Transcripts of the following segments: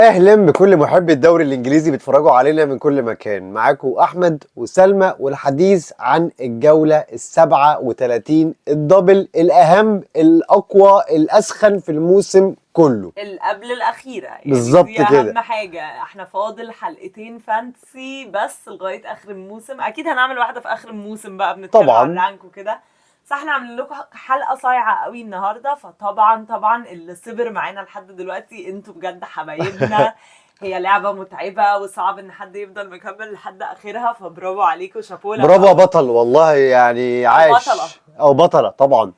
اهلا بكل محبي الدوري الانجليزي بيتفرجوا علينا من كل مكان. معاكم احمد وسلمى والحديث عن الجوله ال37 الدبل الاهم الاقوى الاسخن في الموسم كله، قبل الاخيره يعني بالظبط دي كده. اهم حاجه. احنا فاضل حلقتين فانتسي بس لغايه اخر الموسم. اكيد هنعمل واحده في اخر الموسم بقى بنتكلم طبعاً. عن الرانك وكده. بس احنا عاملين لكم حلقه صايعه قوي النهارده، فطبعا اللي صبر معانا لحد دلوقتي انتوا بجد حبايبنا. هي لعبه متعبه وصعب ان حد يفضل مكمل لحد اخرها، فبرافو عليكم، شابوه. برافو يا بطل والله، يعني عاش. بطلة. او بطله طبعا.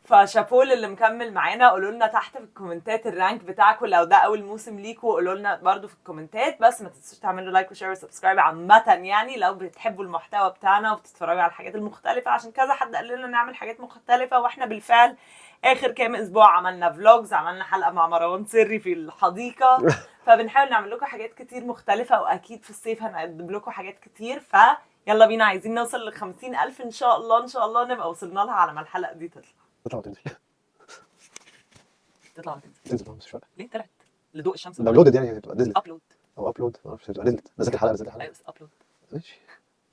فشابول اللي مكمل معانا. قولوا لنا تحت في الكومنتات الرانك بتاعكم لو ده اول موسم ليكم، قولوا لنا برده في الكومنتات. بس ما تنسوش تعملوا لايك وشير وسبسكرايب عامه، يعني لو بتحبوا المحتوى بتاعنا وبتتفرجوا على الحاجات المختلفه، عشان كذا حد قال لنا نعمل حاجات مختلفه واحنا بالفعل اخر كام اسبوع عملنا فلوجز، عملنا حلقه مع مروان سري في الحديقه. فبنحاول نعمل لكم حاجات كتير مختلفه، واكيد في الصيف هنقدم لكم حاجات كتير. يلا بينا، عايزين نوصل ل 50,000 ان شاء الله. ان شاء الله نبقى وصلنا لها على ما الحلقه دي تطلع. تطلع وتنزل. تطلع تنزل مش فارقه. ليه طلعت لضوء الشمس؟ داونلود يعني هتبقى نزلت ابلود او ابلود، ما اعرفش هتبقى نزلت الحلقه ايوه ابلود. ماشي.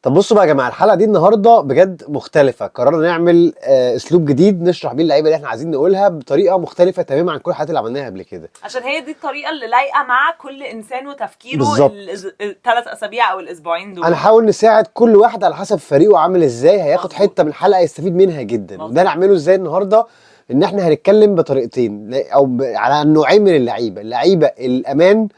طب بصوا بقى يا جماعه، الحلقه دي النهارده بجد مختلفه. قررنا نعمل اسلوب جديد نشرح بيه اللعيبه اللي احنا عايزين نقولها بطريقه مختلفه تماما عن كل الحاجات اللي عملناها قبل كده، عشان هي دي الطريقه اللي لايقه مع كل انسان وتفكيره. بالظبط. الثلاث اسابيع او الاسبوعين دول هنحاول نساعد كل واحد على حسب فريقه عامل ازاي، هياخد مظبوط. حته من الحلقه يستفيد منها جدا. مظبوط. وده نعمله ازاي النهارده؟ ان احنا هنتكلم بطريقتين على نوعين من اللعيبه. اللعيبه الامان،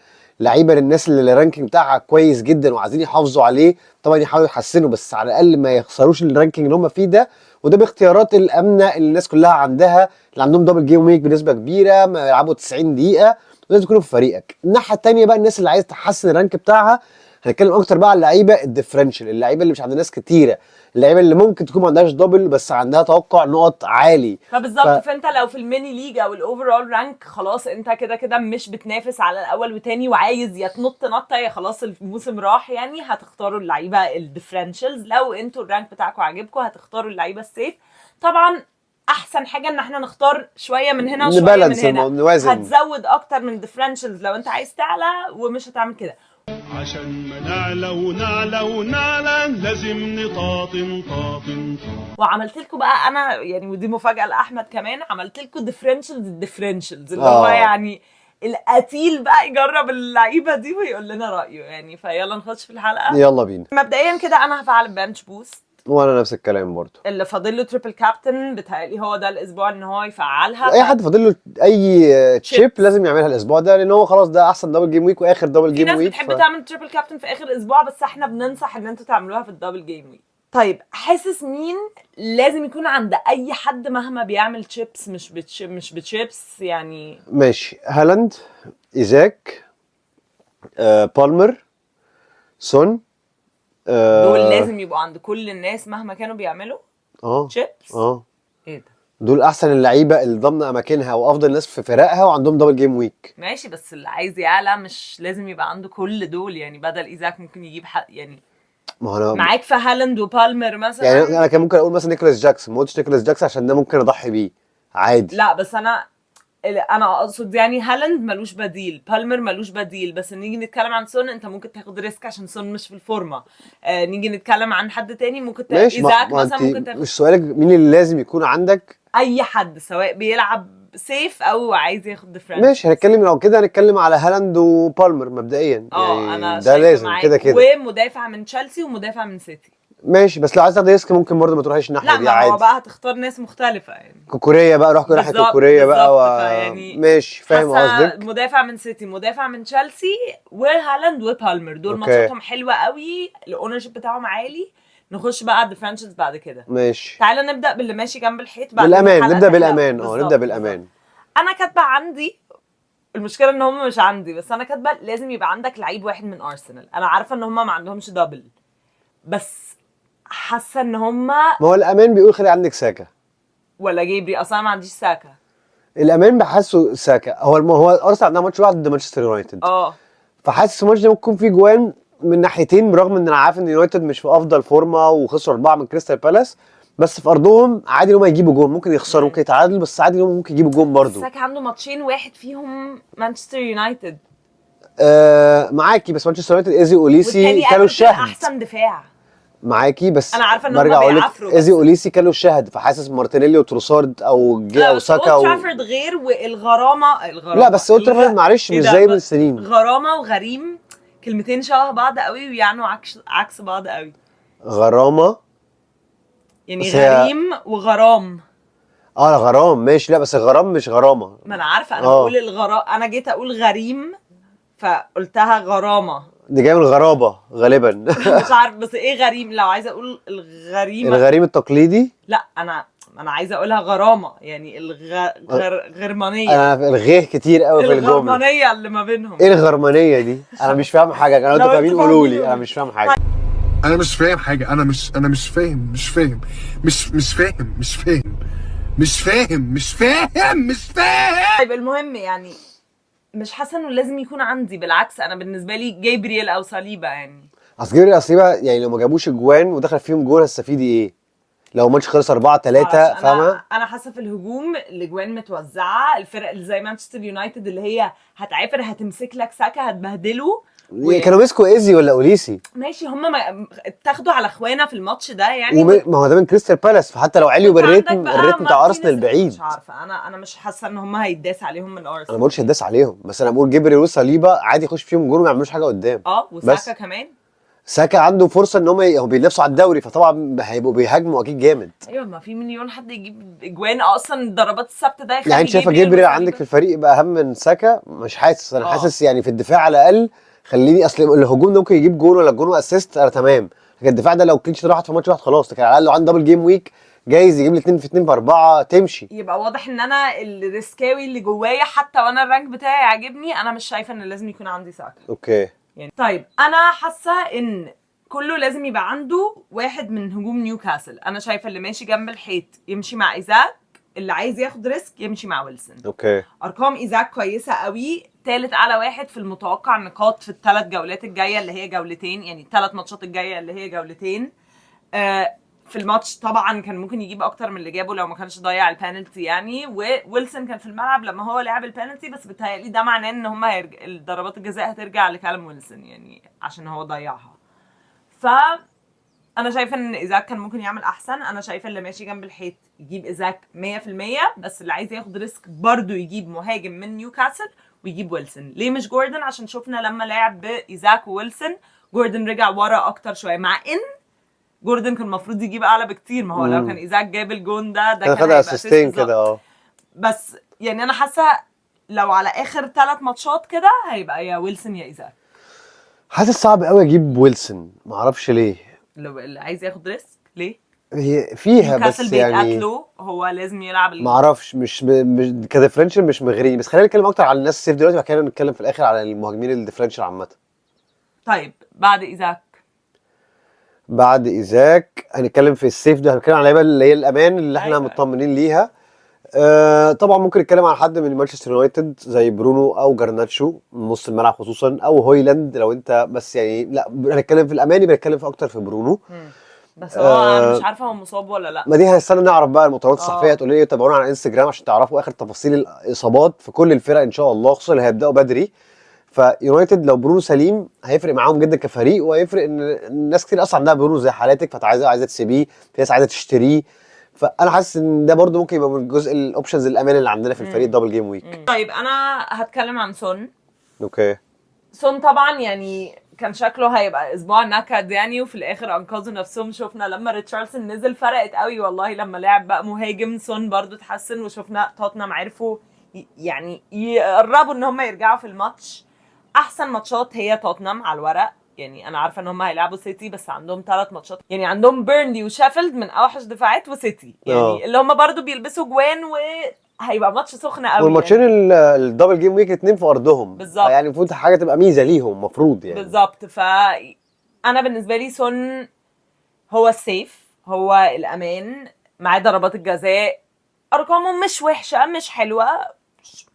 لعيبه للناس اللي الرانكينج بتاعها كويس جدا وعايزين يحافظوا عليه، طبعا يحاولوا يحسنوا بس على الاقل ما يخسروش الرانكينج اللي هم فيه ده. وده باختيارات الامنه اللي الناس كلها عندها، اللي عندهم دبل جيم ويك بنسبه كبيره، ما يلعبوا 90 دقيقه، ولازم يكونوا في فريقك. الناحيه الثانيه بقى الناس اللي عايزه تحسن الرانك بتاعها، هنتكلم اكتر بقى على اللعيبه الديفرنشال، اللعيبه اللي مش عند ناس كتيره، اللعيبه اللي ممكن تكون ما عندهاش دبل بس عندها توقع نقط عالي. فبالظبط. فانت لو في الميني ليج او الاوفرول رانك، خلاص انت كده كده مش بتنافس على الاول وتاني، وعايز يا تنط نطه يا خلاص الموسم راح، يعني هتختاروا اللعيبه الديفرنشالز. لو انتوا الرانك بتاعكم عاجبكم هتختاروا اللعيبه السيف. طبعا احسن حاجه ان احنا نختار شويه من هنا وشويه من هنا، نوازن. هتزود اكتر من ديفرنشالز لو انت عايز تعلى، ومش هتعمل كده. عشان ما نعلى لازم نطاطن. وعملت لكم بقى انا يعني، ودي مفاجاه لاحمد كمان، عملت لكم الديفرنشالز اللي هو يعني القتيل بقى يجرب اللعيبه دي ويقول لنا رايه يعني. فيلا نخش في الحلقه، يلا بينا. مبدئيا كده انا هفعل البنش بوست، وانا نفس الكلام برضو. اللي فاضل له تريبل كابتن بتهيألي هو ده الاسبوع ان هو يفعلها. اي حد فاضل له اي تشيب لازم يعملها الاسبوع ده، لان هو خلاص ده احسن دبل جيم ويك واخر دبل جيم ويك. في ناس بتحب تعمل تريبل كابتن في اخر اسبوع، بس احنا بننصح ان انتوا تعملوها في الدبل جيم ويك. طيب حاسس مين لازم يكون عند اي حد مهما بيعمل تشيبس مش بتشيبس يعني؟ ماشي. هالاند، ايزاك، بالمر، سون. دول لازم يبقوا عند كل الناس مهما كانوا بيعملوا تشيبس. ايه ده؟ دول احسن اللعيبه اللي ضمن اماكنها وافضل ناس في فرقها وعندهم دبل جيم ويك. ماشي، بس اللي عايز يعلى مش لازم يبقى عنده كل دول يعني. بدل ايزاك ممكن يجيب حق يعني. ما هو انا معاك في هالاند وبالمر مثلا. يعني انا كان ممكن اقول مثلا نيكولاس جاكسون، ما قلتش نيكولاس جاكسون عشان ده ممكن اضحي بيه عادي. لا بس انا اقصد يعني هالاند ملوش بديل، بالمر ملوش بديل. بس نيجي نتكلم عن سون، انت ممكن تاخد ريسك عشان سون مش في الفورمه. نيجي نتكلم عن حد تاني ممكن ايزاك مثلا ممكن تاخد. مش سؤالك مين اللي لازم يكون عندك؟ اي حد سواء بيلعب سيف او عايز ياخد ديفرنس. ماشي، هنتكلم لو كده هنتكلم على هالاند وبالمر مبدئيا يعني. انا ده لازم كده ومدافع من تشيلسي ومدافع من سيتي. ماشي، بس لو عايز تاخد ريسك ممكن برضه ما تروحيش الناحيه دي عادي. لا، ما هو بقى هتختار ناس مختلفه يعني. كوكوريا بقى، روح ناحيه كوكوريا بقى يعني ماشي، فاهم قصدك. مدافع من سيتي، مدافع من تشيلسي، وهالاند وبالمر دول ماتشاتهم حلوه قوي، الاونرشيب بتاعهم عالي. نخش بقى على الديفرنشالز بعد كده. ماشي، تعالى نبدا باللي ماشي جنب الحيط بعد بالامان. نبدا بالامان. نبدا بالامان. انا كاتبه عندي، المشكله ان هم مش عندي، بس انا كاتبه لازم يبقى عندك لعيب واحد من ارسنال. انا عارفه ان هم ما عندهمش دبل، بس حاسه ان هم ما هو الامان بيقول خلي عندك ساكا ولا جيبري. اصلا ما عنديش ساكا. الامان بحسه ساكا. هو ارسنال عندها ماتش واحد ضد مانشستر يونايتد، فحاسس الماتش ده ممكن يكون فيه جوان من ناحيتين، برغم ان انا عارف ان يونايتد مش في افضل فورمه وخسروا 4 من كريستال بالاس، بس في ارضهم عادي ان هم يجيبوا جون، ممكن يخسروا ممكن يتعادلوا، بس عادي ان هم ممكن يجيبوا جون برضو. ساكا عنده ماتشين واحد فيهم مانشستر يونايتد، معاكي، بس مانشستر يونايتد ايزي اوليسي والتاني كانوا ايفرتون الشاهد. احسن دفاع. معاكي، بس أنا عارفة إن هم برجع اقول لك بيعافروا، ايزي بس- اوليسي كانوا الشاهد، فحاسس مارتينيلي وتروسارد او لا او بس ساكا اولد ترافورد غير، والغرامه لا بس اولد ترافورد معلش إيه مش ده؟ زي من السنين. غرامه وغريم كلمتين شبه بعض قوي ويعنوا عكس بعض قوي. غرامه يعني بس هي- غريم وغرام. غرام ماشي، لا بس الغرام مش غرامه. ما انا عارفه، انا آه. بقول انا جيت اقول غريم فقلتها غرامه. دي جايه من الغرابه غالبا. مش عارف بس ايه غريم، لو عايزه اقول الغريمه. الغريم التقليدي. لا انا عايزه اقولها غرامه، يعني غرمانيه. انا الغيه كتير قوي في الجمله. الغرمانيه اللي ما بينهم. ايه الغرمانيه دي؟ انا مش فاهم حاجه، انا لو انتوا فاهمين انتوا قولوا فاهمين لي، انا قولوا. مش فاهم حاجه. انا مش فاهم حاجه، انا مش فاهم مش فاهم مش فاهم مش فاهم مش فاهم مش فاهم مش فاهم. طيب المهم يعني مش حاسه انه لازم يكون عندي، بالعكس انا بالنسبه لي جابرييل او صليبه يعني. اصل جبريل اصيبه، يعني لو ما جابوش اجوان ودخل فيهم جول هتستفيدي ايه؟ لو الماتش خلص 4-3 معرفش، فاهمه؟ انا حاسه في الهجوم الاجوان متوزعه، الفرق اللي زي مانشستر يونايتد اللي هي هتعافر هتمسك لك ساكا هتبهدله كانوا مسكوا ايزي ولا اوليسي؟ ماشي، هم اتاخدوا على اخوانا في الماتش ده يعني. ما هو ده من كريستال بالاس، فحتى لو عليوا وانت بالريتم عندك بقى الريتم بتاع مارتينيز، ارسنال بعيد. مش عارفه، انا مش حاسه ان هم هيتداس عليهم من انا ارسنال. ما بقولش هداس عليهم، بس انا بقول جبريل وصليبه عادي يخش فيهم جول وما يعملوش حاجه قدام. وساكا بس كمان. ساكا عنده فرصه ان هم هم بينافسوا على الدوري، فطبعا هيبقوا بيهاجموا اكيد جامد. ايوه، ما في مليون حد يجيب اجوان اصلا، الضربات الثابته ده يخلي يعني انت شايفه جبريل عندك في الفريق يبقى اهم من ساكا؟ مش حاسس، انا حاسس يعني في الدفاع على الاقل خليني، اصل الهجوم ده ممكن يجيب جول ولا جول واسيست انا تمام، لكن الدفاع ده لو كلينش راحت في ماتش واحد خلاص، لكن على الاقل لو عنده دبل جيم ويك جايز يجيب لي 2 في 2 في 4 تمشي. يبقى واضح ان انا الريسكاوي اللي جوايا حتى وانا الرانك بتاعي عاجبني، انا مش شايفه ان لازم يكون عندي ساكا اوكي يعني. طيب انا حاسه ان كله لازم يبقى عنده واحد من هجوم نيوكاسل. انا شايفه اللي ماشي جنب الحيط يمشي مع ايزاك، اللي عايز ياخد ريسك يمشي مع ويلسون. اوكي ارقام ايزاك كويسه قوي، ثالث اعلى واحد في المتوقع نقاط في الثلاث جولات الجايه اللي هي جولتين، يعني الثلاث ماتشات الجايه اللي هي جولتين. في الماتش طبعا كان ممكن يجيب اكتر من اللي جابه لو ما كانش ضيع البانالتي يعني، وويلسون كان في الملعب لما هو لعب البانالتي، بس بتهيألي ده معناه ان هم الضربات الجزاء هترجع لكالم ويلسون يعني عشان هو ضيعها. ف انا شايفه ان ايزاك كان ممكن يعمل احسن. انا شايفه اللي ماشي جنب الحيط يجيب ايزاك 100%، بس اللي عايز ياخد ريسك برضو يجيب مهاجم من نيوكاسل ويجيب ويلسون. ليه مش جوردن؟ عشان شفنا لما لعب بايزاك وويلسون جوردن رجع ورا اكتر شويه، مع ان جوردن كان المفروض يجيب اعلى بكتير. ما هو لو كان ايزاك جاب الجون ده كان خد هيبقى اسيستين بالظبط. كده. بس يعني انا حاسه لو على اخر 3 ماتشات كده هيبقى يا ويلسون يا ايزاك. حاسس صعب قوي اجيب ويلسون، معرفش ليه. لو اللي عايز ياخد ريسك ليه؟ هي فيها نيوكاسل بس يعني بيتقاتلوا، هو لازم يلعب معرفش، مش كديفرنشال مش مغريني، بس خلينا نتكلم اكتر على الناس السيف دلوقتي، بعد كده نتكلم في الاخر على المهاجمين الديفرنشال عامه. طيب بعد ايزاك بعد ايزاك هنتكلم في السيف ده، هنتكلم على اللعيبه اللي هي الامان اللي احنا أيوة. مطمنين ليها. طبعا ممكن نتكلم عن حد من مانشستر يونايتد زي برونو او جرناتشو من نص الملعب خصوصا، او هويلاند لو انت، بس يعني لا هنتكلم في الامان، بنتكلم في اكتر في برونو. بس هو انا مش عارفه هو مصاب ولا لا. ما دي هنستنى نعرف بقى المؤتمرات الصحفيه هتقول ايه، تابعونا على انستجرام عشان تعرفوا اخر تفاصيل الاصابات في كل الفرق ان شاء الله، خصوصا اللي هيبداوا بدري. فيونايتد لو برونو سليم هيفرق معاهم جدا كفريق، وهيفرق ان الناس كتير اصلا عندها برونو زي حالاتك، عايزه تسيبيه، في ناس عايزه تشتريه. فانا حاسس ان ده برده ممكن يبقى من جزء الاوبشنز الامان اللي عندنا في الفريق دبل جيم ويك. طيب انا هتكلم عن سون. اوكي سون طبعا يعني كان شكله هيبقى اسبوع نكد يعني، وفي الاخر انقذوا نفسهم. شفنا لما ريتشاردسون نزل فرقت قوي والله، لما لعب بقى مهاجم سون برضو تحسن، وشفنا توتنهام عرفوا يعني يقربوا ان هم يرجعوا في الماتش. احسن ماتشات هي توتنهام على الورق يعني، انا عارفه ان هم هيلعبوا سيتي بس عندهم 3 ماتشات يعني، عندهم بيرنلي وشيفيلد من اوحش دفاعات، وسيتي يعني اللي هم برضو بيلبسوا جوان، وهيبقى ماتش سخن قوي. والماتشين يعني الدبل جيم ويك 2 في ارضهم بالظبط، يعني المفروض حاجه تبقى ميزه ليهم المفروض يعني بالظبط. انا بالنسبه لي سون هو السيف، هو الامان، معاه ضربات الجزاء، ارقامه مش وحشه مش حلوه،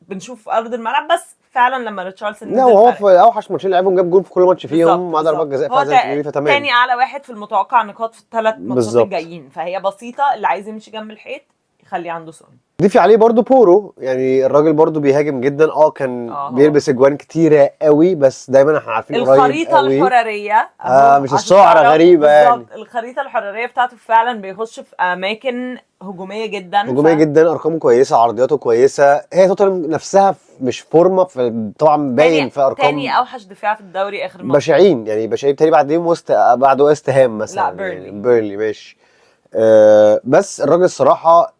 بنشوف ارض الملعب، بس فعلا لما ريتشارلسون لا نزل وهو فرق. في اوحش ماتشين لعبهم جاب جول في كل ماتش فيهم مع ضربات جزاء هو فعلا زي ما بتقولي، فتمام. تاني اعلى واحد في المتوقع نقاط في الثلاث ماتشات بالظبط. الجايين، فهي بسيطه. اللي عايز يمشي جنب الحيط يخلي عنده سون. ضيفي عليه برضو بورو، يعني الراجل برضو بيهاجم جدا، كان هو. بيلبس اجوان كتيره قوي، بس دايما احنا عارفين قريب الخريطه قوي. الحراريه أهو، مش عشان السعر تعرفوا غريبة يعني. بالظبط. الخريطه الحراريه بتاعته فعلا بيخش في اماكن هجوميه جدا. هجوميه جدا، ارقامه كويسه، عرضياته كويسه، هي توتنهام نفسها مش فورمه، طبعا باين في ارقام. تاني اوحش دفاع في الدوري اخر ماتش. بشعين يعني، بشعين تاني بعدين بعد وست هام مثلا. لا، بيرنلي. يعني بيرنلي ماشي. بس الراجل الصراحه،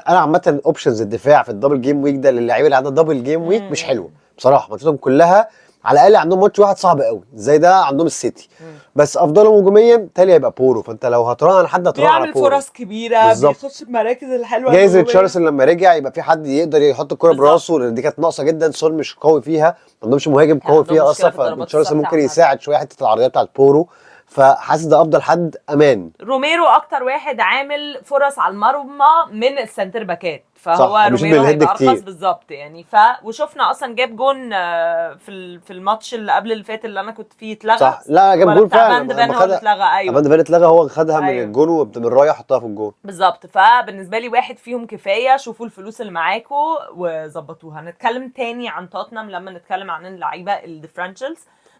انا عامه اوبشنز الدفاع في الدبل جيم ويك ده للاعيبه اللي عندها دبل جيم ويك مش حلوه بصراحه. ماتشاتهم كلها على الاقل عندهم ماتش واحد صعب قوي زي ده عندهم السيتي، بس افضلهم هجوميا تالي هيبقى بورو. فانت لو هتراهن على حد هتراهن على بيعمل بورو. فرص كبيره، بالظبط. بيخش بمراكز الحلوه جايز الهجومية. ريتشارلسون لما رجع يبقى في حد يقدر يحط الكرة بالظبط. براسه، لان دي كانت ناقصه جدا. سون مش قوي فيها، ما عندهمش مهاجم كان قوي عندهم فيها مشكلة اصلا، في الضربات فريتشارلسون الثابتة ممكن عامة. يساعد شويه حته العرضيات بتاعت بورو. فحاسس ده افضل حد امان. روميرو اكتر واحد عامل فرص على المرمى من السنتر باكات، فهو صح، مش روميرو بالهيد هيبقى كتير. ارخص بالظبط يعني. وشفنا اصلا جاب جون في الماتش اللي قبل اللي فات اللي انا كنت فيه اتلغى. صح، لا جاب ولا جول بتاع فعلا. فان ديفان هو اللي اتلغى. ايوه فان ديفان اتلغى، هو خدها من أيوة. الجون ومن رايح حطها في الجون. بالظبط. فبالنسبه لي واحد فيهم كفايه. شوفوا الفلوس اللي معاكوا وظبطوها. هنتكلم تاني عن توتنهام لما نتكلم عن اللعيبه الديفرنشالز،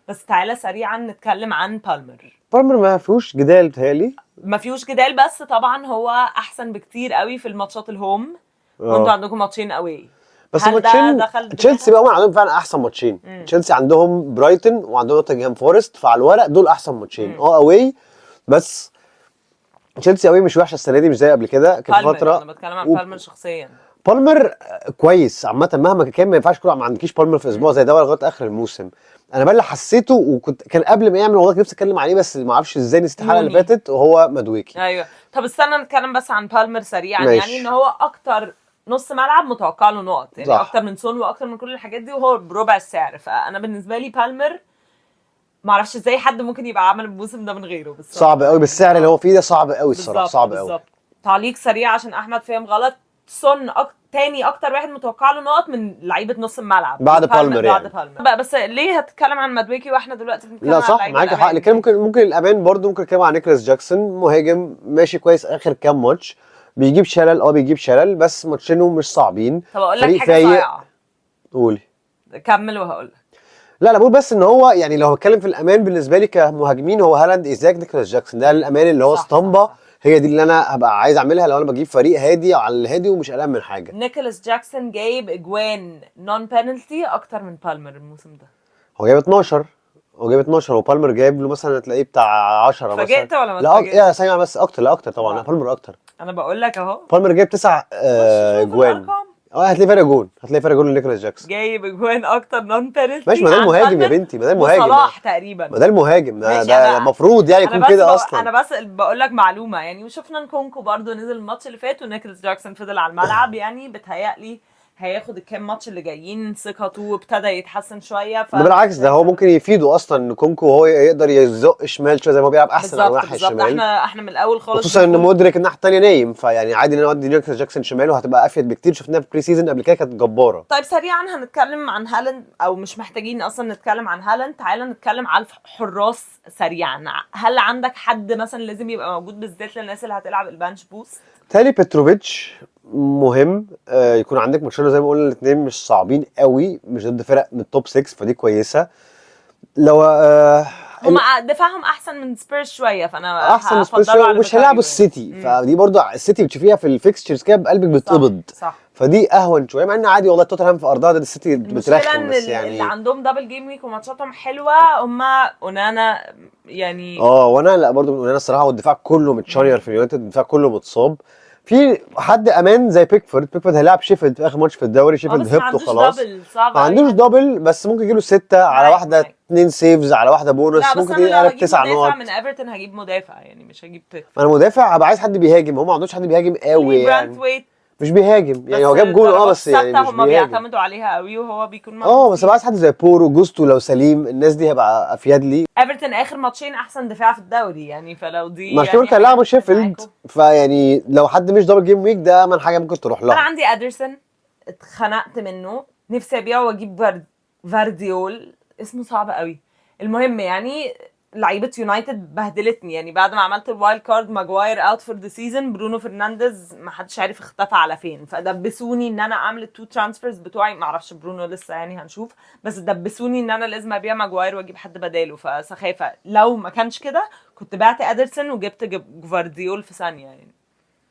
بس تعالى سريعا نتكلم عن بالمر. بالمر ما فيهوش جدال بتهيألي. ما فيهوش جدال، بس طبعا هو احسن بكتير قوي في الماتشات الهوم. وانتوا عندكم ماتشين قوي، بس هل ده ماتشين دخل تشيلسي بقى عندهم فعلا احسن ماتشين. تشيلسي عندهم برايتون وعندهم نوتنجهام فورست، فعلى الورق دول احسن ماتشين. اواي، بس تشيلسي قوي مش وحشه السنه دي، مش زي قبل كده. كانت بالمر فتره انا بتكلم عن بالمر شخصيا. بالمر كويس عامه، مهما كان ما ينفعش ما عندكيش بالمر في اسبوع زي ده لغايه اخر الموسم. انا بقى اللي حسيته، كان قبل ما يعمل والله نفسي اتكلم عليه، بس ما اعرفش ازاي نسيت الحلقه اللي فاتت، وهو مدويكي. ايوه. طب استنى نتكلم بس عن بالمر سريعا. ماشي. يعني ان هو اكتر نص ملعب متوقع له نقط، يعني صح. اكتر من سون واكتر من كل الحاجات دي، وهو بربع السعر. فانا بالنسبه لي بالمر ما اعرفش ازاي حد ممكن يبقى عامل الموسم ده من غيره. بس صعب قوي بالسعر اللي هو فيه ده، صعب قوي الصراحه، صعب قوي. بالظبط. تعليق سريع عشان احمد فهم غلط. سون تاني اكتر واحد متوقع له نقط من لعيبه نص الملعب بعد بالمر يعني. بعد بالمر. بس ليه هتتكلم عن مدويكي واحنا دلوقتي بنتكلم لا عن صح، لعيبة معاك حق. الأمان؟ كده ممكن الامان برضو ممكن نتكلم عن نيكلاس جاكسون، مهاجم ماشي كويس اخر كام ماتش، بيجيب شلل بيجيب شلل، بس ماتشينه مش صعبين. طب اقول لك فريق حاجه فايق. صايعه. قولي. كمل وهقول لك. لا بقول بس ان هو يعني لو هتكلم في الامان بالنسبه لي كمهاجمين، هو هالاند، ايزاك، نيكلاس جاكسون، ده الامان اللي هو صح، اسطمبه. صح. هي دي اللي انا هبقى عايز اعملها لو انا بجيب فريق هادي على الهادي ومش قلقان من حاجه. نيكولاس جاكسون جايب اجوان نون بينالتي اكتر من بالمر الموسم ده. هو جايب 12. وبالمر جايب له مثلا تلاقيه بتاع 10 مثلا. اتفاجئت ولا ما لا اتفاجئتش؟ يا ثانيه بس، اكتر. لا اكتر طبعا. لا بالمر اكتر. انا بقول لك اهو. بالمر جايب 9 شوف جوان. الأرقام. هتلاقي فرق جون لنيكولاس جاكسون. جايب اجوان اكتر نون بينالتي. ماشي، ما ده المهاجم يا بنتي، ما ده المهاجم. وصلاح تقريبا. ما ده المهاجم، ماشي، ده المفروض يعني يكون كده اصلا. انا بس بقول لك معلومه يعني. وشفنا نكونكو برضو نزل الماتش اللي فات، ونيكولاس جاكسون فضل على الملعب. يعني بتهيألي هياخد الكام ماتش اللي جايين ثقته ابتدى يتحسن شويه. ده بالعكس، ده هو ممكن يفيده اصلا ان كونكو هو يقدر يزق شمال شويه زي ما هو بيلعب احسن على ناحيه الشمال. احنا من الاول خالص خصوصا ان مدرك الناحيه الثانيه نايم، فيعني عادي ان انا اودي نيكلاس جاكسون شمال وهتبقى افيد بكتير. شفناها في بري سيزون قبل كده كانت جباره. طيب سريعا هنتكلم عن هالاند، او مش محتاجين اصلا نتكلم عن هالاند. تعالى نتكلم على الحراس سريعا. هل عندك حد مثلا لازم يبقى موجود بالذات للناس اللي هتلعب البانش بوست؟ تالي بتروفيتش مهم. يكون عندك ماتشين زي ما قلنا، الاثنين مش صعبين قوي، مش ضد فرق من التوب 6، فدي كويسه. لو هم دفاعهم احسن من سبيرز شويه، فانا احسن سبيرز ومش هيلعبوا السيتي، فدي برضو السيتي بتشوفيها في الفيكستشرز كده بقلبك بتقبض. صح. فدي اهون شويه، مع ان عادي والله توتنهام في ارضها ضد السيتي بترخم، بس يعني اللي عندهم دبل جيم ويك وماتشاتهم حلوه هم اونانا يعني. وانا لا برضو من اونانا الصراحه، والدفاع كله متشنير في اليونايتد، الدفاع كله متصاب. في حد امان زي بيكفورد هيلعب شيفيلد في اخر ماتش في الدوري. شيفيلد هبط وخلاص، ما عندوش دبل، بس ممكن يجيله 6 على واحده 2 سيفز على واحده بونص، ممكن يقلب 9 نقط. من ايفرتون هجيب مدافع يعني، مش هجيب بيكفورد. انا مدافع هبقى عايز حد بيهاجم، هم ما عندوش حد بيهاجم قوي يعني. مش بيهاجم يعني، هو جاب جول بس يعني مش هم بيهاجم. بيعتمدوا عليها قوي وهو بيكون موجود. بس عايز حد زي بورو، جوستو لو سليم، الناس دي هيبقى افيد لي. ايفرتون اخر ماتشين احسن دفاع في الدوري يعني، فلو دي مشكلة يعني كان لعبوا شيفيلد، فيعني لو حد مش دبل جيم ويك ده من حاجه ممكن تروح لها. انا عندي ادرسون اتخنقت منه، نفسي ابيعه واجيب فارديول، اسمه صعب قوي. المهم يعني لعيبه يونايتد بهدلتني يعني بعد ما عملت الوايلد كارد. ماجواير اوت فور ذا سيزون، برونو فرنانديز ما حدش عارف اختفى على فين، فدبسوني ان انا اعمل التو ترانسفيرز بتوعي. ما اعرفش برونو لسه يعني هنشوف، بس دبسوني ان انا لازم ابيع ماجواير واجيب حد بداله. فسخافه لو ما كانش كده كنت بعت ادرسون وجبت جفارديول في ثانيه يعني.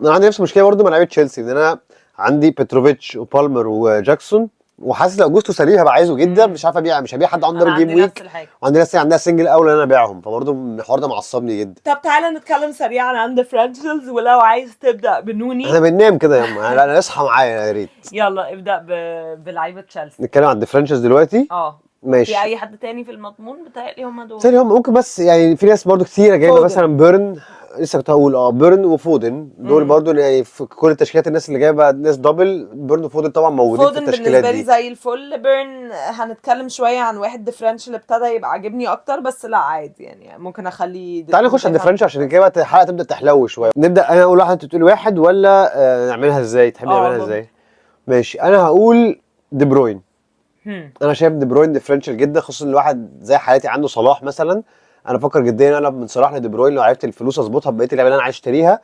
انا عندي نفس المشكله برضو مع لعيبه تشيلسي، ان انا عندي بتروفيتش وبالمر وجاكسون، وحاسس لو جوستو سليم هبقى عايزه جدا. مش عارف ابيع، مش هبيع حد عنده انا دبل جيم عندي نفس ويك، الحاجه. وعندي ناس عندها سنجل اول انا ابيعهم، فبرضو الحوار ده معصبني جدا. طب تعالى نتكلم سريعا عن ديفرنشلز، ولو عايز تبدا بنوني احنا بننام كده يا اما، انا اصحى معايا يا ريت. يلا ابدا بلعيبه تشيلسي. نتكلم عن الديفرنشز دلوقتي. اه ماشي. في اي حد تاني في المضمون؟ بتهيألي هم دول. تاني هم ممكن، بس يعني في ناس برضو كتيره جايبه فودن. مثلا بيرن، لسه كنت هقول بيرن وفودن دول برضو يعني في كل التشكيلات. الناس اللي جايبه ناس دبل، بيرن وفودن طبعا موجودين في فودن التشكيلات بالنسبه لي دي. زي الفل. بيرن هنتكلم شويه عن واحد ديفرنشال ابتدى يبقى عاجبني اكتر، بس لا عادي يعني ممكن اخليه. تعالى نخش على الديفرنشال عشان كده بقى الحلقه تبدا تحلو شويه. نبدا انا اقول واحد انت تقول واحد، ولا نعملها ازاي؟ تحب نعملها ممكن. ازاي؟ ماشي، انا هقول دي بروين. انا شايف دي بروين ديفرنشال جدا، خصوصا الواحد زي حالتي عنده صلاح مثلا. انا بفكر جدا انا من صلاح لدي بروين، لو عرفت الفلوس اظبطها بقيه اللعيبه اللي انا عايز اشتريها.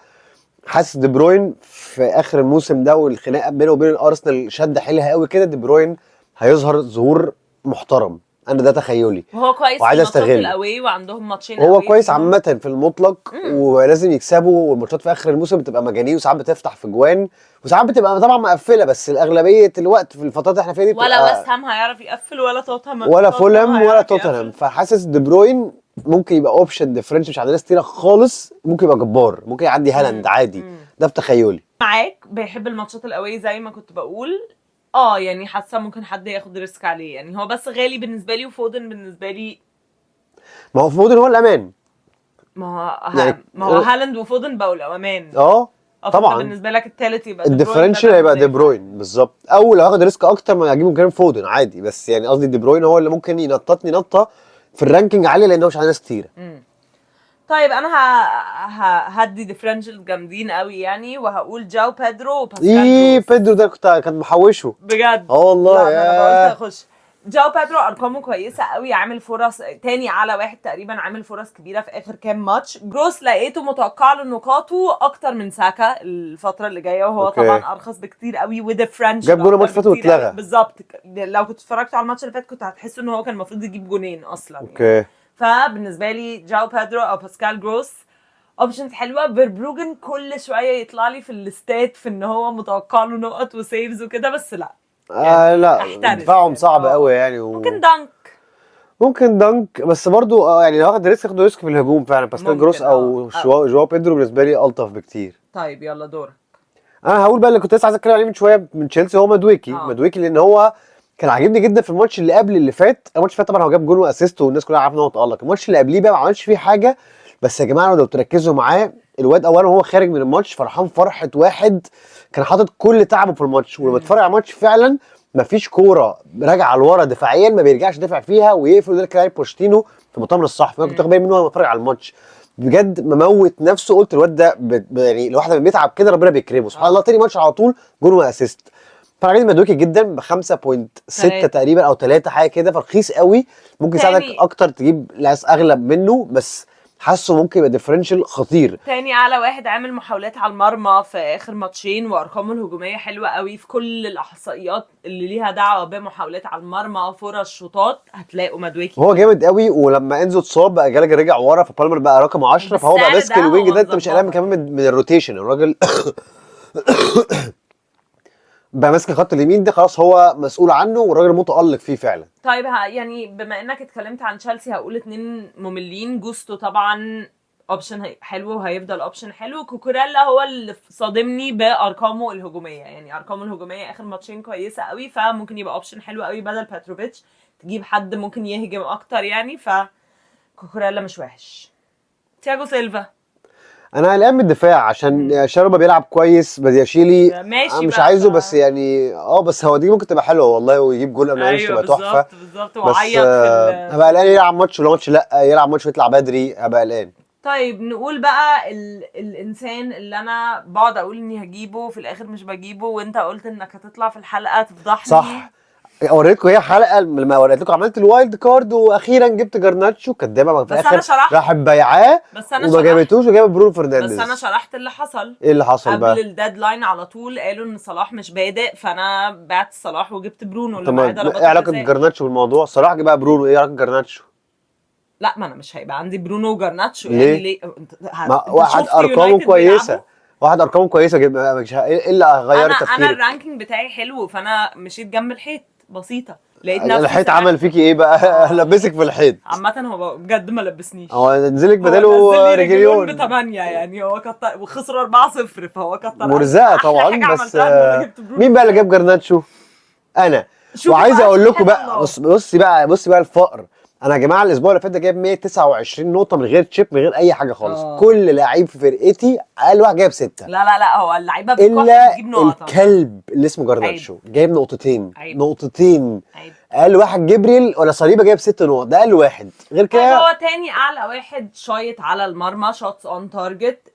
حاسس دي بروين في اخر الموسم ده والخناقه بينه وبين الارسنال شد حيلها قوي كده، دي بروين هيظهر ظهور محترم. انا ده تخيلي، وهو كويس في وعايز ماتشات استغله. الاوي، وعندهم ماتشين هو أواي كويس فيهم. عامة في المطلق، ولازم يكسبوا، والماتشات في اخر الموسم بتبقى مجانيه، وساعات بتفتح في جوان، وساعات بتبقى طبعا مقفله، بس الاغلبيه الوقت في الفترات اللي احنا فيها دي ولا بتبقى ويست هام هيعرف يقفل، ولا توتنهام ولا فولهام ولا هيعرف توتنهام. يقفل. فحاسس دي بروين ممكن يبقى اوبشن ديفرنش مش عند ناس كتيره خالص، ممكن يبقى جبار، ممكن يعدي هالاند عادي. ده في تخيلي. معاك، بيحب الماتشات الاوي زي ما كنت بقول. يعني حاسه ممكن حد ياخد ريسك عليه يعني. هو بس غالي بالنسبه لي، وفودن بالنسبه لي ما هو فودن هو الامان. ما هو هالاند وفودن بقوا الامان. طبعا بالنسبه لك الثالث يبقى الديفرنشال هيبقى دي بروين بالظبط، او لو هاخد ريسك اكتر ما اجيب ممكن فودن عادي، بس يعني قصدي دي بروين هو اللي ممكن ينططني نطه في الرانكينج عالي، لانه مش عند ناس كتيره. طيب انا هدي ديفرنشال جامدين قوي يعني، وهقول جاو بيدرو وباسكال جروس. بيدرو ده كان محوشه بجد والله. لا انا قلت اخش. جاو بيدرو ارقامه كويسه قوي، عامل فرص تاني على واحد تقريبا، عامل فرص كبيره في اخر كام ماتش. جروس لقيته متوقع له نقاطه اكتر من ساكا الفتره اللي جايه، وهو طبعا ارخص بكتير قوي، وديفرنشال جاب جول الماتش اللي فات واتلغى بالظبط. لو كنت اتفرجت على الماتش اللي فات كنت هتحس ان هو كان المفروض يجيب جونين اصلا يعني. فبالنسبه لي جاو بيدرو او باسكال جروس اوبشنز حلوه. فيربروجن كل شويه يطلع لي في الليستات في ان هو متوقع له نقط وسيفز وكده، بس لا يعني لا دفاعهم صعب قوي يعني ممكن دانك بس برضو يعني لو واخد ريسك ياخد ريسك في الهجوم فعلا. باسكال جروس او جواو بيدرو بالنسبه لي الطف بكتير. طيب يلا دورك. انا هقول بقى اللي كنت لسه عايز اتكلم عليه من شويه من تشيلسي، هو مدويكي. مدويكي لان هو كان عاجبني جدا في الماتش اللي قبل اللي فات. الماتش اللي فات طبعا هو جاب جول واسيست والناس كلها عارفه ان هو تالق. الماتش اللي قبليه بقى ما عملش فيه حاجه، بس يا جماعه لو تركزوا معاه الواد اولا وهو خارج من الماتش فرحان فرحه واحد كان حاطط كل تعبه في الماتش، ولما اتفرج على الماتش فعلا مفيش كوره راجعه لورا دفاعيا ما بيرجعش يدافع فيها ويقفل. ده كان بوشتينو في مؤتمر الصحفي، انا كنت واخد بالي منه وانا بتفرج على الماتش بجد مموت نفسه. قلت الواد ده يعني الواحد لما بيتعب كده ربنا بيكرمه سبحان الله. تاني ماتش على طول جول واسيست. فعجبني مدويكي جدا ب 5.6 تقريبا او 3 حاجه كده، فرخيص قوي. ممكن يساعدك اكتر تجيب ناس اغلب منه، بس حاسه ممكن يبقى ديفرنشال خطير. تاني اعلى واحد عامل محاولات على المرمى في اخر ماتشين، وارقامه الهجوميه حلوه قوي في كل الاحصائيات اللي ليها دعوه بمحاولات على المرمى فرص شوطات هتلاقوا مدويكي. هو جامد قوي، ولما انزو اتصاب بقى جالاجر رجع ورا فبالمر بقى رقم 10، فهو بقى ماسك الوينج ده. انت مش قلقان كمان من الروتيشن الراجل بقى ماسك خط اليمين ده خلاص هو مسؤول عنه، والراجل متألق فيه فعلا. طيب يعني بما انك اتكلمت عن تشيلسي هقول 2 مملين. جوستو طبعا اوبشن حلو وهيفضل اوبشن حلو. كوكوريلا هو اللي صادمني بارقامه الهجوميه، يعني ارقامه الهجوميه اخر ماتشين كويسه قوي، فممكن يبقى اوبشن حلو قوي بدل باتروفيتش تجيب حد ممكن يهجم اكتر يعني. كوكوريلا مش وحش. تياجو سيلفا انا قلقان من الدفاع عشان شاربا بيلعب كويس، بدياشيلي انا مش عايزه بس يعني بس هو دي ممكن تبقى حلوه والله، ويجيب جول قبل ما يمشي تبقى تحفه. بالظبط وعيط هبقى قلقان يلعب ماتش ولا ماتش لا، يلعب ماتش ويطلع بدري هبقى قلقان. طيب نقول بقى الانسان اللي انا بقعد اقول اني هجيبه في الاخر مش بجيبه، وانت قلت انك هتطلع في الحلقه تفضحني. صح اوريتكم هي حلقه لما وريت لكم عملت الوايلد كارد واخيرا جبت جرناتشو كدابه في بس أنا الاخر شرحت. راحت بايعاه بس انا وما شرحت. جابتوش وجابت برونو فرنانديز. بس انا شرحت اللي حصل. ايه اللي حصل قبل بقى؟ الديدلاين على طول قالوا ان صلاح مش بادئ، فانا بعت صلاح وجبت برونو اللي طب معاه ما ضربات ايه علاقه الجزاء. جرناتشو بالموضوع؟ صلاح جه بقى برونو، ايه علاقه جرناتشو؟ لا، ما انا مش هيبقى عندي برونو وجرناتشو ليه؟ يعني ليه؟ ما واحد شفت ارقامه يونايتد كويسه، بيلعبوا؟ واحد ارقامه كويسه جدا، مش ايه اللي غير انا تفكيرك؟ الرانكينج بتاعي حلو، فانا مشيت جنب الحيط بسيطه، لقيت نفسي الحيط سرحت. عمل فيكي ايه بقى؟ لبسك في الحيط. عامة هو بجد ما لبسنيش. هو نزلك هو بداله نزل لي رجليون ب8 يعني، هو كتر وخسروا 4-0، فهو كتر مرزقه أحلى طبعا. حاجة بس عملتها إن أنا جبت برونو. مين بقى اللي جاب جرناتشو؟ انا. شوفوا وعايز بقى، اقول لكم سبحان بقى، الله. بصي بقى الفقر. انا يا جماعه الاسبوع اللي فات ده جايب 129 نقطه من غير تشيب، من غير اي حاجه خالص. كل لعيب في فرقتي اقل واحد جايب 6 لا هو اللعيبة بتكح الا بتجيب نقط. الكلب اللي اسمه جرناتشو جايب نقطتين. عيب. نقطتين. عيب. اقل واحد جبريل ولا صليبه جايب 6 نقط، ده اقل واحد. غير طيب كده هو تاني اعلى واحد شايط على المرمى، شوتس اون تارجت،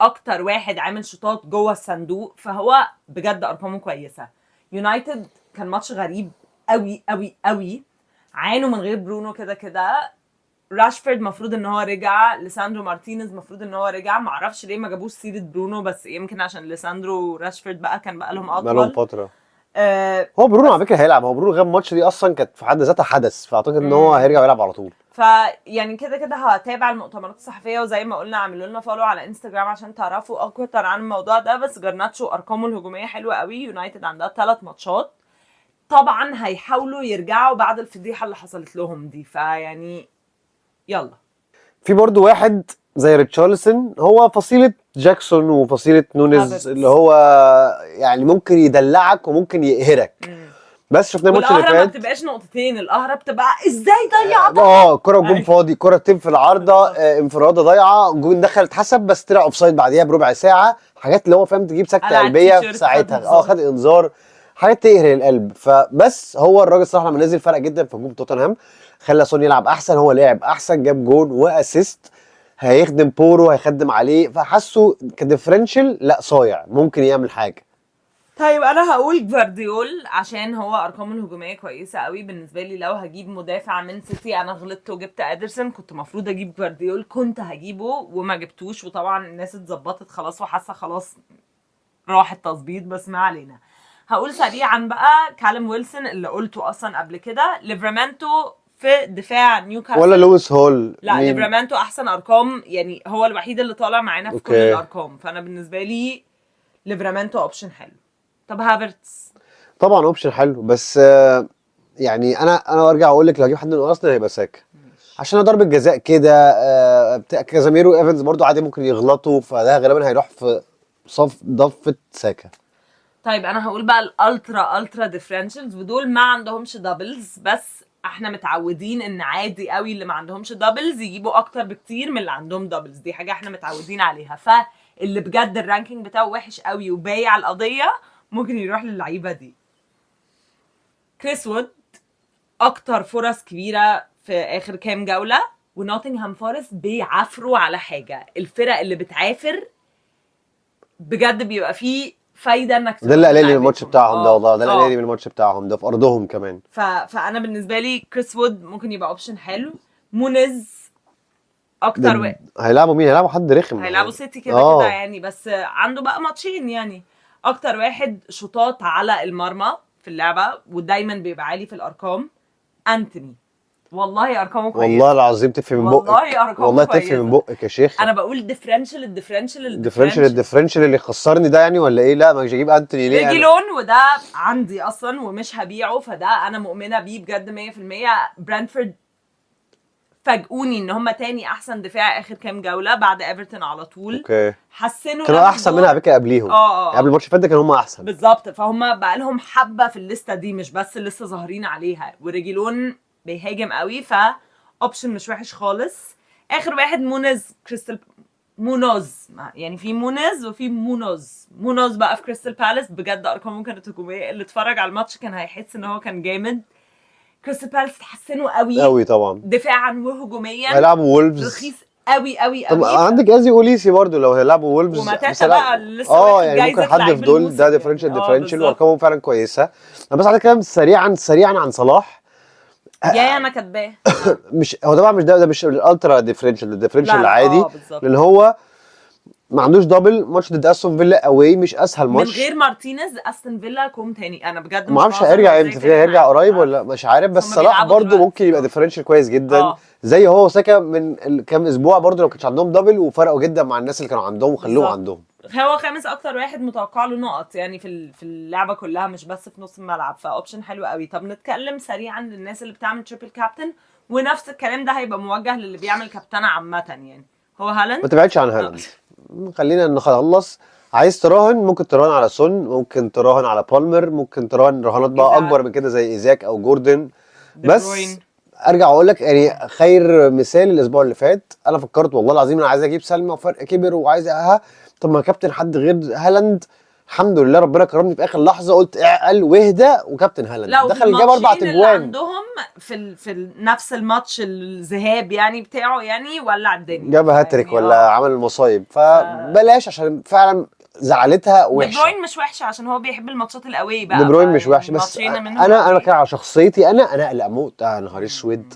اكتر واحد عامل شوطات جوه الصندوق، فهو بجد ارقامه كويسه. يونايتد كان ماتش غريب قوي قوي قوي، عانوا من غير برونو كده كده. راشفورد مفروض ان هو رجع، ليساندرو مارتينيز مفروض ان هو رجع، معرفش ليه ما جابوش سيرة برونو، بس يمكن عشان ليساندرو وراشفورد بقى كان بقى لهم بقالهم اطول. فتره. هو برونو على فكره هيلعب، هو برونو غاب الماتش دي اصلا كانت في حد ذاتها حدث، فاعتقد ان هو هيرجع يلعب على طول. فيعني كده كده هتابع المؤتمرات الصحفيه، وزي ما قلنا اعملوا لنا فولو على انستجرام عشان تعرفوا اكتر عن الموضوع ده. بس جرناتشو ارقامه الهجوميه حلوه قوي، يونايتد عندها 3 ماتشات، طبعا هيحاولوا يرجعوا بعد الفضيحه اللي حصلت لهم دي، فيعني يلا. في برضو واحد زي ريتشارلسون، هو فصيله جاكسون وفصيله نونيز، هافرتز. اللي هو يعني ممكن يدلعك وممكن يقهرك. بس شفنا الماتش اللي والقهره ما فات، بتبقاش نقطتين، القهره بتبقى ازاي ضيعتها. كرة جون فاضي، كرة تيم في العارضة، انفرادة ضايعة، جون دخل اتحسب بس طلع اوفسايد بعديها بربع ساعة، حاجات اللي هو فاهم تجيب سكتة قلع قلبية في التيشيرت، ساعتها. خد انذار. خد انذار، حاجات تقهر القلب. فبس هو الراجل صراحة لما نزل فرق جدا في هجوم توتنهام، خلى سون يلعب احسن، هو لعب احسن، جاب جون واسيست، هيخدم بورو، هيخدم عليه، فحسه كديفرنشال لا صايع، ممكن يعمل حاجة. طيب انا هقول جوارديول عشان هو ارقامه الهجوميه كويسه قوي بالنسبه لي. لو هجيب مدافع من سيتي، انا غلطت وجبت ادرسون، كنت المفروض اجيب جوارديول، كنت هجيبه وما جبتوش، وطبعا الناس اتظبطت خلاص وحاسه خلاص راح التظبيط، بس ما علينا. هقول سريعا بقى كالم ويلسون اللي قلته اصلا قبل كده، ليفرامنتو في دفاع نيوكاسل ولا لويس هول؟ لا، مين؟ ليفرامنتو احسن ارقام، يعني هو الوحيد اللي طالع معانا في كل أوكي. الارقام، فانا بالنسبه لي ليفرامنتو اوبشن حلو. طب هافرتز؟ طبعا اوبشن حلو، بس يعني انا ارجع اقول لك لو هجيب حد من ارسنال هيبقى ساكا، عشان ضربة جزاء كده. كازاميرو ايفنز برضو عادي ممكن يغلطوا، فده غالبا هيروح في صف ضفة ساكا. طيب انا هقول بقى الالترا ديفرنشالز، ودول ما عندهمش دبلز، بس احنا متعودين ان عادي قوي اللي ما عندهمش دبلز يجيبوا اكتر بكتير من اللي عندهم دبلز، دي حاجه احنا متعودين عليها. فاللي بجد الرانكينج بتاعه وحش قوي وبايع القضيه ممكن يروح للعيبه دي. كريس وود اكتر فرص كبيره في اخر كام جوله، ونوتنغهام فورست بيعافروا على حاجه. الفرق اللي بتعافر بجد بيبقى فيه فايده انك ده اللي قلقني من الماتش لعيبتهم. بتاعهم ده، والله ده اللي آه. قلقني من الماتش بتاعهم ده، في ارضهم كمان. فانا بالنسبه لي كريس وود ممكن يبقى اوبشن حلو. مونيز اكتر هيلعبوا مين؟ هيلعبوا حد رخم. هيلعبوا سيتي كده كده يعني، بس عنده بقى ماتشين يعني. اكتر واحد شوطات على المرمى في اللعبه ودايما بيبقى عالي في الارقام، انتوني. والله ارقامه كويسه، والله العظيم تفهم من بقك، والله ارقامه والله كويسة. تفهم من بقك يا شيخ. انا بقول ديفرنشال الديفرنشال اللي خسرني ده يعني ولا ايه؟ لا مش هجيب انتوني ليه؟ ريجيلون، وده عندي اصلا ومش هبيعه، فده انا مؤمنه بيه بجد 100%. برانتفورد فاجئوني ان هم تاني احسن دفاع اخر كام جوله بعد ايفرتون على طول. اوكي. حسنوا كانوا احسن منها على فكره قبليهم. قبل الماتش اللي فات كانوا هم احسن بالظبط، فهم بقى لهم حبه في الليسته دي، مش بس لسه ظاهرين عليها. وريجيلون بيهاجم قوي، ف اوبشن مش وحش خالص. اخر واحد مونوز يعني في مونيز وفي مونوز بقى في كريستال بالاس، بجد ارقامه كانت هجوميه، اللي اتفرج على الماتش كان هيحس ان هو كان جامد. كريستال بالاس اتحسنوا قوي قوي طبعا دفاعا وهجوميا. هيلعبوا وولفز. رخيص قوي قوي طب قوي. عندك ازي اوليسي برضو لو هيلعبوا وولفز وماتاشا بقى اللي لسه واخد يعني ممكن جايزة حد لعيب في دول الموسم ده يعني. ديفرنشال بالظبط. وارقامهم فعلا كويسه. انا بس عايز اتكلم سريعا عن صلاح. جاي انا كاتباه. مش هو طبعا مش ده مش الالترا ديفرنشال، ده الديفرنشال لا، العادي، بالظبط. لان هو ما عندوش دبل. ماتش ضد استون فيلا اواي مش اسهل من ماتش. غير مارتينيز استون فيلا كوم تاني. انا بجد ما اعرفش بهزر، هيرجع هو امتى، إزاي هيرجع تاني؟ قريب معرفش. ولا مش عارف، بس هما صلاح بيلعبوا برضو دلوقتي. ممكن يبقى ديفرنشال كويس جدا. اه. زي هو ساكا من كام اسبوع برضو لو كانش عندهم دبل وفرقوا جدا مع الناس اللي كانوا عندهم وخلوهم بالظبط. عندهم. هو خامس اكتر واحد متوقع له نقط يعني في اللعبه كلها، مش بس في نص الملعب، فاوبشن حلو قوي. طب نتكلم سريعا للناس اللي بتعمل تريبل كابتن، ونفس الكلام ده هيبقى موجه للي بيعمل كابتنه عامه يعني. هو ما هالاند. تبعدش عن هالاند. خلينا نخلص. عايز تراهن ممكن تراهن على سون، ممكن تراهن على بالمر، ممكن تراهن رهانات بقى إيزاك. اكبر من كده زي ايزاك او جوردن. دي بس بروين. ارجع اقول لك يعني خير مثال الاسبوع اللي فات، انا فكرت والله العظيم انا عايز اجيب سلمى وفرق كبر وعايز طب ما كابتن حد غير هالاند. الحمد لله ربنا كرمني في اخر لحظه، قلت اعقل واهدى وكابتن هالاند لا، وفي دخل جاب 4 الماتشين اللي تجوان. عندهم نفس الماتش الذهاب يعني بتاعه يعني ولع الدنيا. جاب هاتريك يعني ولا عمل المصايب، فبلاش عشان فعلا زعلتها دي وحشه. بروين مش وحشه عشان هو بيحب الماتشات القوي بقى. دي بروين مش وحش، بس ماتشين منهم انا قوي. كده على شخصيتي انا اقلق موت. نهار اسود.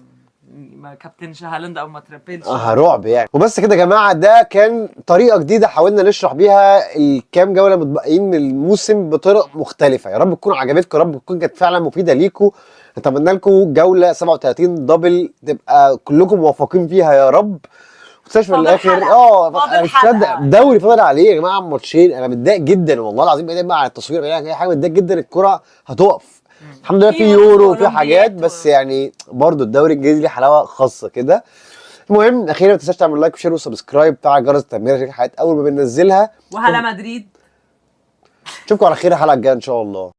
ما كابتنش هالاند او ما ترابلش. رعب يعني. وبس كده يا جماعه، ده كان طريقه جديده حاولنا نشرح بيها الكام جوله متبقيين من الموسم بطرق مختلفه. يا رب تكون عجبتكم، يا رب تكون كانت فعلا مفيده ليكم. اتمنى لكم جوله 37 دبل تبقى كلكم موفقين فيها يا رب. وتنساش في فاضل الاخر حلقة. فاضل مش حلقة. مصدق الدوري فاضل عليه يا جماعه ماتشين. انا متضايق جدا والله العظيم، بعيدا بقى عن التصوير بعيدا عن اي حاجه، متضايق جدا الكره هتقف. الحمد لله في في يورو يورو وفي وأولمبياد حاجات، بس يعني برضو الدوري الانجليزي ليه حلاوه خاصه كده. المهم اخيرا ما تنساش تعمل لايك وشير وسبسكرايب، بتاع جرس التنبيهات عشان الحلقات اول ما بننزلها. وهلا مدريد. اشوفكم على خير الحلقه الجايه ان شاء الله.